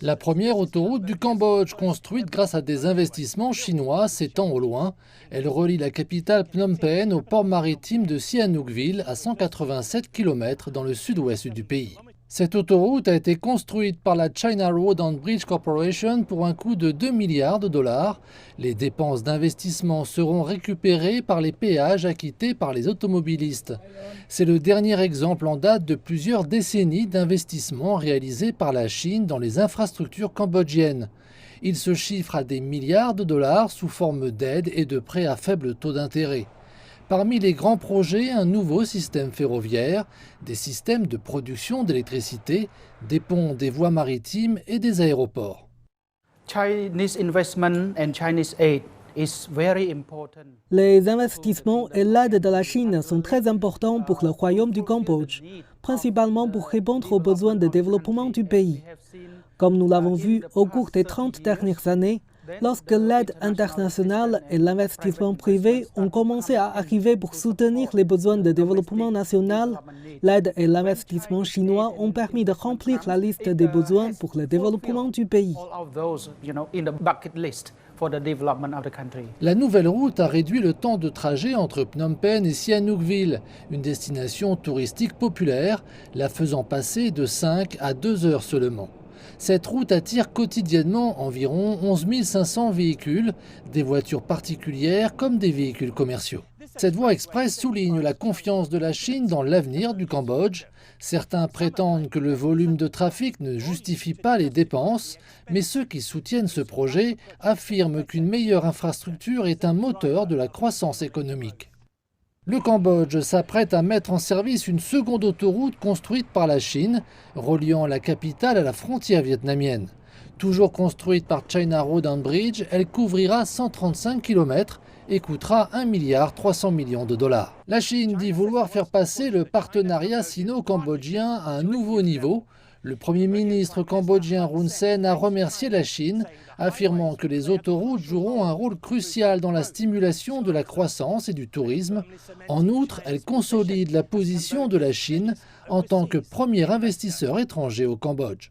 La première autoroute du Cambodge, construite grâce à des investissements chinois, s'étend au loin. Elle relie la capitale Phnom Penh au port maritime de Sihanoukville, à 187 km dans le sud-ouest du pays. Cette autoroute a été construite par la China Road and Bridge Corporation pour un coût de 2 milliards de dollars. Les dépenses d'investissement seront récupérées par les péages acquittés par les automobilistes. C'est le dernier exemple en date de plusieurs décennies d'investissements réalisés par la Chine dans les infrastructures cambodgiennes. Il se chiffre à des milliards de dollars sous forme d'aides et de prêts à faible taux d'intérêt. Parmi les grands projets, un nouveau système ferroviaire, des systèmes de production d'électricité, des ponts, des voies maritimes et des aéroports. Les investissements et l'aide de la Chine sont très importants pour le royaume du Cambodge, principalement pour répondre aux besoins de développement du pays. Comme nous l'avons vu au cours des 30 dernières années, lorsque l'aide internationale et l'investissement privé ont commencé à arriver pour soutenir les besoins de développement national, l'aide et l'investissement chinois ont permis de remplir la liste des besoins pour le développement du pays. La nouvelle route a réduit le temps de trajet entre Phnom Penh et Sihanoukville, une destination touristique populaire, la faisant passer de 5 à 2 heures seulement. Cette route attire quotidiennement environ 11 500 véhicules, des voitures particulières comme des véhicules commerciaux. Cette voie express souligne la confiance de la Chine dans l'avenir du Cambodge. Certains prétendent que le volume de trafic ne justifie pas les dépenses, mais ceux qui soutiennent ce projet affirment qu'une meilleure infrastructure est un moteur de la croissance économique. Le Cambodge s'apprête à mettre en service une seconde autoroute construite par la Chine, reliant la capitale à la frontière vietnamienne. Toujours construite par China Road and Bridge, elle couvrira 135 km et coûtera 1,3 milliard de dollars. La Chine dit vouloir faire passer le partenariat sino-cambodgien à un nouveau niveau. Le Premier ministre cambodgien Hun Sen a remercié la Chine, affirmant que les autoroutes joueront un rôle crucial dans la stimulation de la croissance et du tourisme. En outre, elles consolident la position de la Chine en tant que premier investisseur étranger au Cambodge.